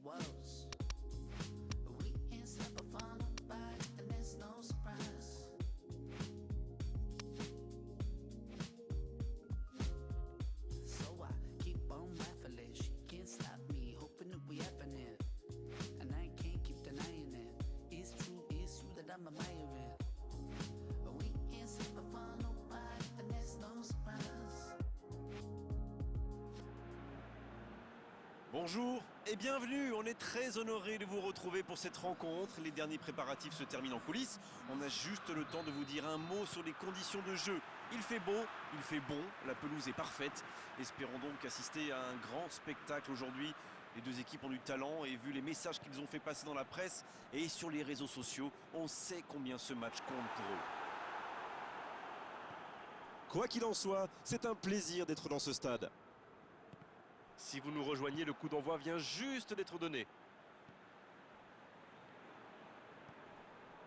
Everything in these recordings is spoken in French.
woes. We can't stop a fun nobody, and there's no surprise. So I keep on laughing, she can't stop me, hoping that we happening. And I can't keep denying it. It's true that I'm admiring. We can't stop a fun nobody, and there's no surprise. Bonjour et bienvenue, on est très honoré de vous retrouver pour cette rencontre. Les derniers préparatifs se terminent en coulisses. On a juste le temps de vous dire un mot sur les conditions de jeu. Il fait beau, il fait bon, la pelouse est parfaite. Espérons donc assister à un grand spectacle aujourd'hui. Les deux équipes ont du talent et vu les messages qu'ils ont fait passer dans la presse et sur les réseaux sociaux, on sait combien ce match compte pour eux. Quoi qu'il en soit, c'est un plaisir d'être dans ce stade. Si vous nous rejoignez, le coup d'envoi vient juste d'être donné.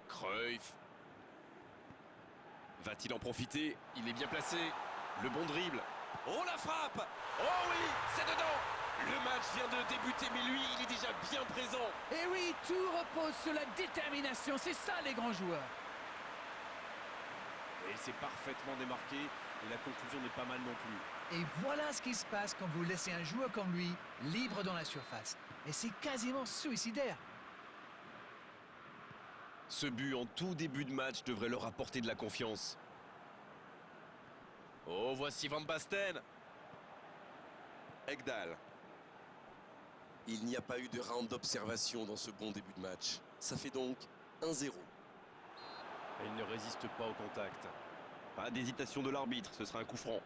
Cruyff. Va-t-il en profiter? Il est bien placé. Le bon dribble. Oh la frappe! Oh oui, c'est dedans! Le match vient de débuter, mais lui, il est déjà bien présent. Et oui, tout repose sur la détermination, c'est ça les grands joueurs. Et c'est parfaitement démarqué et la conclusion n'est pas mal non plus. Et voilà ce qui se passe quand vous laissez un joueur comme lui libre dans la surface. Et c'est quasiment suicidaire. Ce but en tout début de match devrait leur apporter de la confiance. Oh, voici Van Basten. Ekdal. Il n'y a pas eu de round d'observation dans ce bon début de match. Ça fait donc 1-0. Et il ne résiste pas au contact. Pas d'hésitation de l'arbitre, ce sera un coup franc.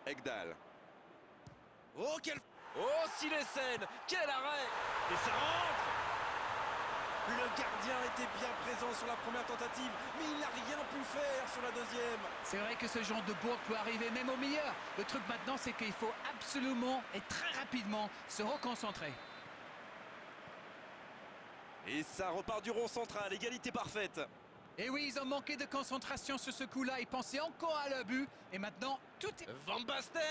Ekdal. Oh, quel... Oh, s'il est saine! Quel arrêt! Et ça rentre! Le gardien était bien présent sur la première tentative, mais il n'a rien pu faire sur la deuxième. C'est vrai que ce genre de bourre peut arriver même au meilleur. Le truc maintenant, c'est qu'il faut absolument et très rapidement se reconcentrer. Et ça repart du rond central, égalité parfaite. Et oui, ils ont manqué de concentration sur ce coup-là. Ils pensaient encore à leur but. Et maintenant, tout est... Van Basten!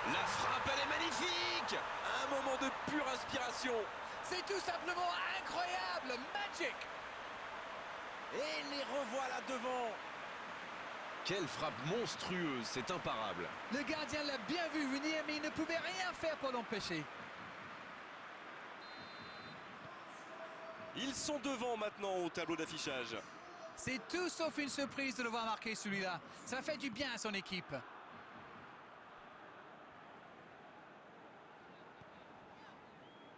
La frappe, elle est magnifique! Un moment de pure inspiration. C'est tout simplement incroyable! Magic! Et les revoilà devant. Quelle frappe monstrueuse, c'est imparable. Le gardien l'a bien vu venir, mais il ne pouvait rien faire pour l'empêcher. Ils sont devant maintenant au tableau d'affichage. C'est tout sauf une surprise de le voir marquer celui-là. Ça fait du bien à son équipe.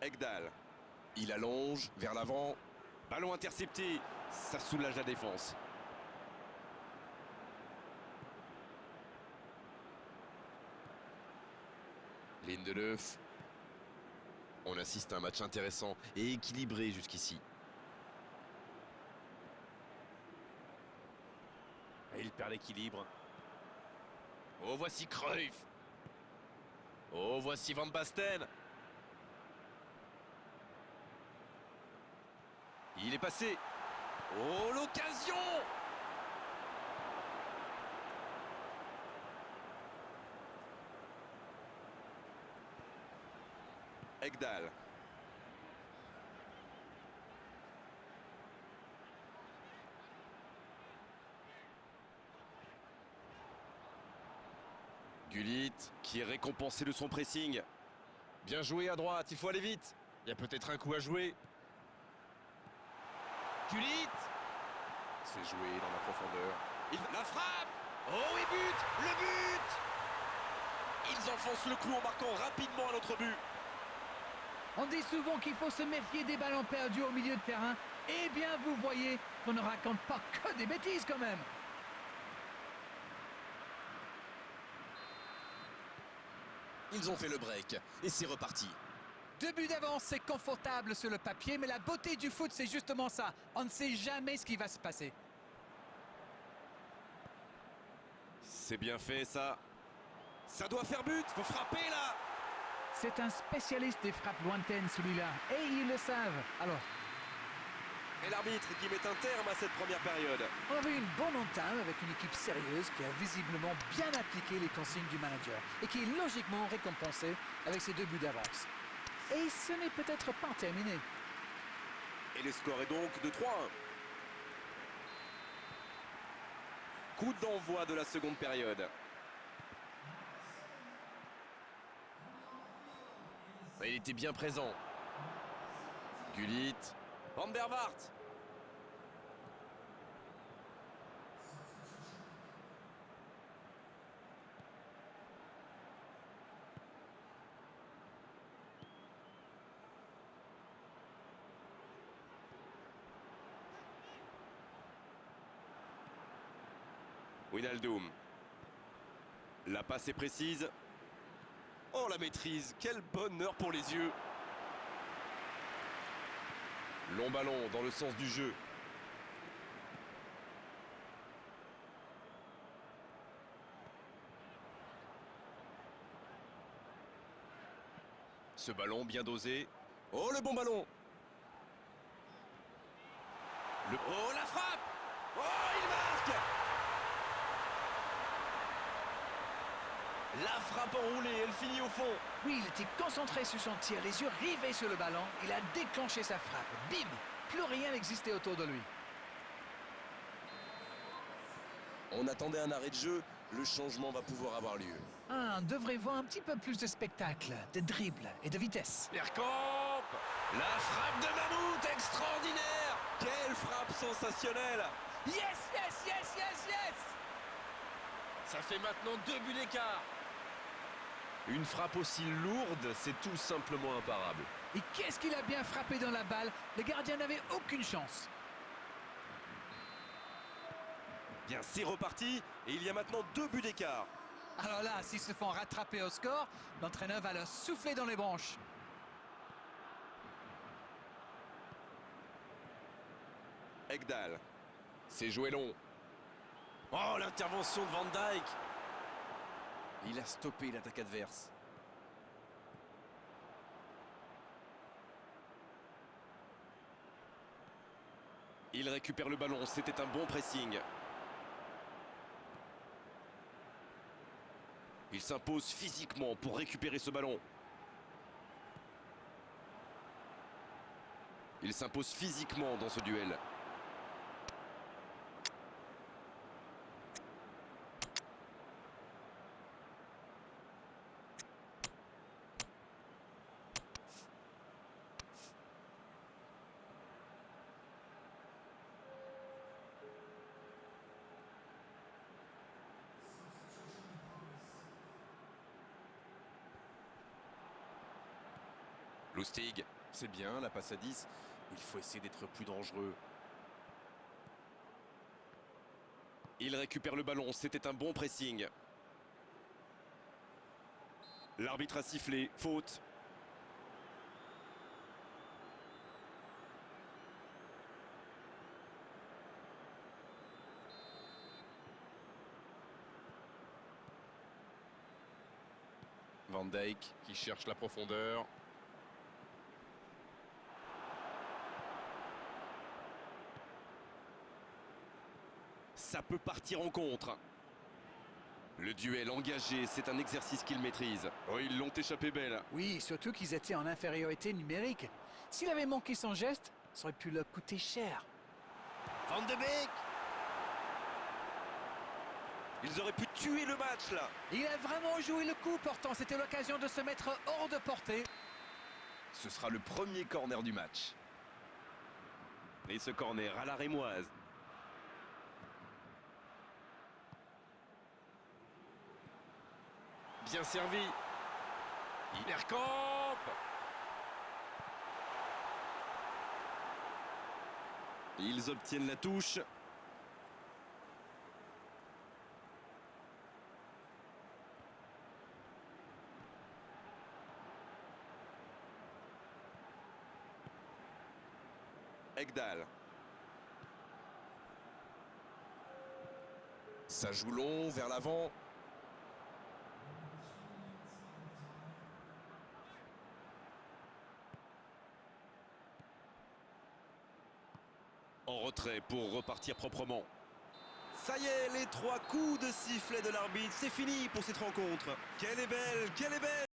Ekdal. Il allonge vers l'avant. Ballon intercepté, ça soulage la défense. Lindelöf. On assiste à un match intéressant et équilibré jusqu'ici. Et il perd l'équilibre. Oh, voici Cruyff. Oh, voici Van Basten. Il est passé. Oh, l'occasion! Ekdal. Gullit, Qui est récompensé de son pressing. bien joué à droite, il faut aller vite. Il y a peut-être un coup à jouer. Gullit! C'est joué dans la profondeur. La frappe! Oh, et but! Le but! Ils enfoncent le clou en marquant rapidement à l'autre but. On dit souvent qu'il faut se méfier des ballons perdus au milieu de terrain. Eh bien, vous voyez qu'on ne raconte pas que des bêtises quand même. Ils ont fait le break et c'est reparti. 2 buts d'avance, c'est confortable sur le papier, mais la beauté du foot, c'est justement ça. On ne sait jamais ce qui va se passer. C'est bien fait ça. Ça doit faire but, faut frapper là. C'est un spécialiste des frappes lointaines, celui-là. Et ils le savent. Alors, Et l'arbitre qui met un terme à cette première période. On avait une bonne entame avec une équipe sérieuse qui a visiblement bien appliqué les consignes du manager et qui est logiquement récompensée avec ses 2 buts d'avance. Et ce n'est peut-être pas terminé. Et le score est donc de 3-1. Coup d'envoi de la seconde période. Il était bien présent. Gullit. Van der Vaart. Wijnaldum. La passe est précise. Oh, la maîtrise. Quel bonheur pour les yeux. Long ballon dans le sens du jeu. Ce ballon bien dosé. Oh, le bon ballon. Oh, la frappe. Oh, il marque. La frappe enroulée, elle finit au fond. Oui, il était concentré sur son tir, les yeux rivés sur le ballon. Il a déclenché sa frappe. Bim! Plus rien n'existait autour de lui. On attendait un arrêt de jeu, le changement va pouvoir avoir lieu. Ah, on devrait voir un petit peu plus de spectacle, de dribble et de vitesse. Bergkamp. La frappe de Mammouth, extraordinaire. Quelle frappe sensationnelle. Yes, yes, yes, yes, yes! Ça fait maintenant 2 buts d'écart. Une frappe aussi lourde, c'est tout simplement imparable. Et qu'est-ce qu'il a bien frappé dans la balle? Le gardien n'avait aucune chance. Bien, c'est reparti et il y a maintenant 2 buts d'écart. Alors là, s'ils se font rattraper au score, l'entraîneur va leur souffler dans les branches. Ekdal. C'est joué long. Oh, l'intervention de Van Dijk. Il a stoppé l'attaque adverse. Il récupère le ballon, c'était un bon pressing. Il s'impose physiquement pour récupérer ce ballon. Il s'impose physiquement dans ce duel. Lustig, c'est bien la passe à 10. Il faut essayer d'être plus dangereux. Il récupère le ballon, c'était un bon pressing. L'arbitre a sifflé, faute. Van Dijk qui cherche la profondeur. Ça peut partir en contre. Le duel engagé, c'est un exercice qu'il maîtrise. Oh, ils l'ont échappé belle. Oui, surtout qu'ils étaient en infériorité numérique. S'il avait manqué son geste, ça aurait pu leur coûter cher. Van de Beek. Ils auraient pu tuer le match là. Il a vraiment joué le coup, pourtant c'était l'occasion de se mettre hors de portée. Ce sera le premier corner du match. Et ce corner à la rémoise. Bien servi. Bergkamp. Ils obtiennent la touche. Ekdal. Ça joue long vers l'avant. en retrait pour repartir proprement. Ça y est, les 3 coups de sifflet de l'arbitre, c'est fini pour cette rencontre. Quelle est belle, quelle est belle!